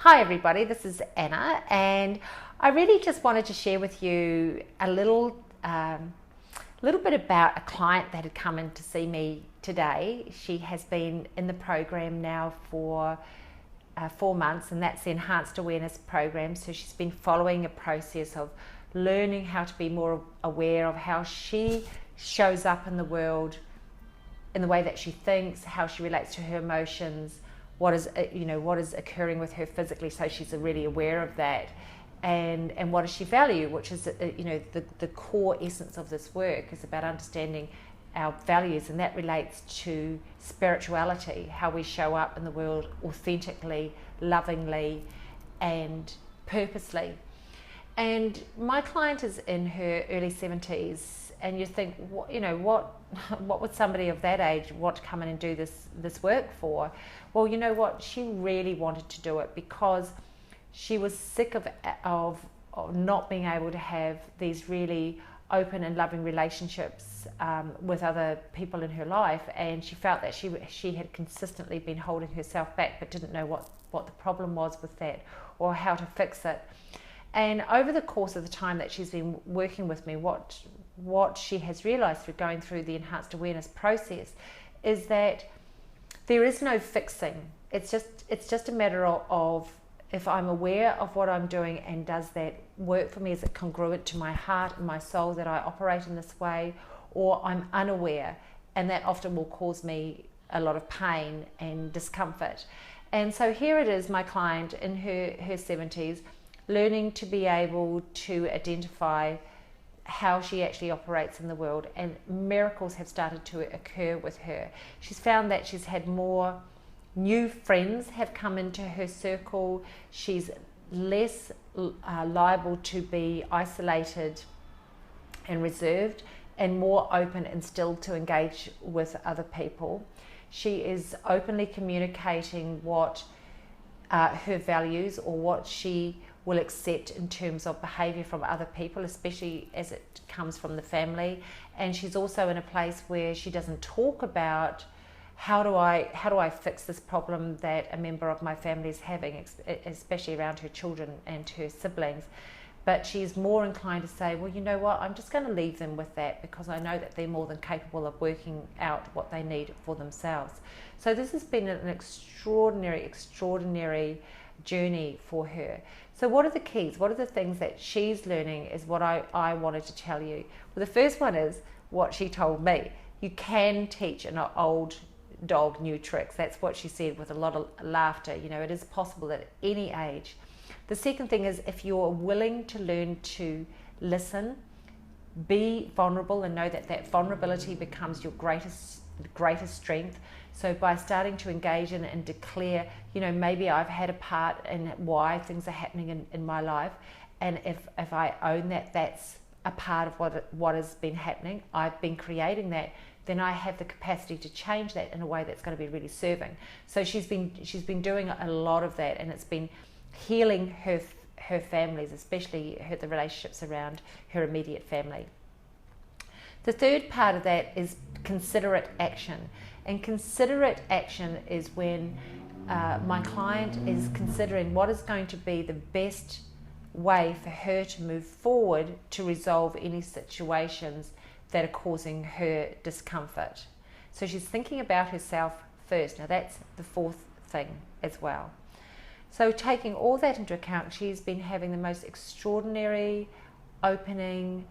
Hi everybody, this is Anna, and I really just wanted to share with you a little bit about a client that had come in to see me today. She has been in the program now for 4 months, and that's the Enhanced Awareness program. So she's been following a process of learning how to be more aware of how she shows up in the world, in the way that she thinks, how she relates to her emotions, what is occurring with her physically, so she's really aware of that, and what does she value, which is the core essence of this work is about understanding our values, and that relates to spirituality, how we show up in the world authentically, lovingly, and purposely. And my client is in her early 70s, and you think, what would somebody of that age want to come in and do this work for? Well, you know what? She really wanted to do it because she was sick of not being able to have these really open and loving relationships with other people in her life, and she felt that she had consistently been holding herself back, but didn't know what the problem was with that or how to fix it. And over the course of the time that she's been working with me, what she has realized through going through the Enhanced Awareness process is that there is no fixing. It's just a matter of if I'm aware of what I'm doing, and does that work for me? Is it congruent to my heart and my soul that I operate in this way? Or I'm unaware, and that often will cause me a lot of pain and discomfort. And so here it is, my client in her 70s, learning to be able to identify how she actually operates in the world, and miracles have started to occur with her. She's found that she's had more new friends have come into her circle. She's less liable to be isolated and reserved, and more open and still to engage with other people. She is openly communicating what her values, or what she will accept in terms of behaviour from other people, especially as it comes from the family. And she's also in a place where she doesn't talk about how do I fix this problem that a member of my family is having, especially around her children and her siblings. But she's more inclined to say, well, you know what, I'm just going to leave them with that, because I know that they're more than capable of working out what they need for themselves. So this has been an extraordinary journey for her. So what are the keys? What are the things that she's learning is what I wanted to tell you. Well, the first one is what she told me. You can teach an old dog new tricks. That's what she said with a lot of laughter. It is possible at any age. The second thing is, if you're willing to learn to listen, be vulnerable, and know that vulnerability becomes your greatest strength. So by starting to engage in and declare, maybe I've had a part in why things are happening in my life, and if I own that that's a part of what has been happening, I've been creating that, then I have the capacity to change that in a way that's going to be really serving. So she's been doing a lot of that, and it's been healing her families, especially the relationships around her immediate family. The third part of that is considerate action. And considerate action is when my client is considering what is going to be the best way for her to move forward to resolve any situations that are causing her discomfort. So she's thinking about herself first. Now that's the fourth thing as well. So taking all that into account, she's been having the most extraordinary, opening,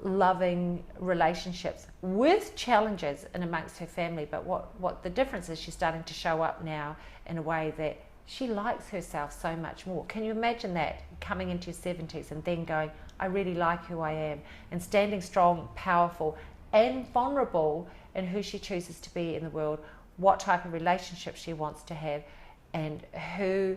loving relationships with challenges in amongst her family. But what the difference is, she's starting to show up now in a way that she likes herself so much more. Can you imagine that, coming into your 70s and then going, I really like who I am, and standing strong, powerful, and vulnerable in who she chooses to be in the world, what type of relationship she wants to have, and who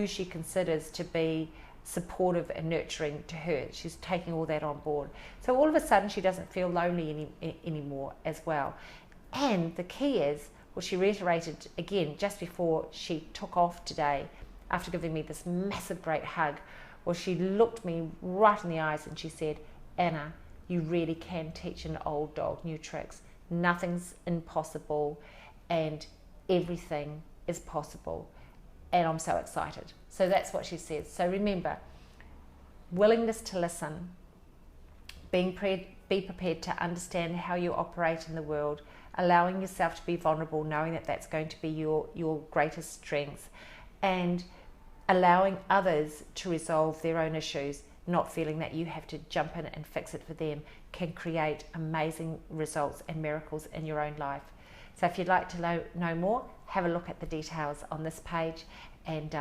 she considers to be supportive and nurturing to her. She's taking all that on board. So all of a sudden she doesn't feel lonely anymore as well. And the key is, well, she reiterated again just before she took off today, after giving me this massive great hug, well, she looked me right in the eyes and she said, Anna, you really can teach an old dog new tricks. Nothing's impossible, and everything is possible. and I'm so excited. So that's what she says. So remember, willingness to listen, be prepared to understand how you operate in the world, allowing yourself to be vulnerable, knowing that that's going to be your greatest strength, and allowing others to resolve their own issues, not feeling that you have to jump in and fix it for them, can create amazing results and miracles in your own life. So if you'd like to know more, have a look at the details on this page, and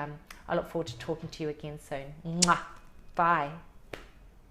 I look forward to talking to you again soon. Mwah! Bye.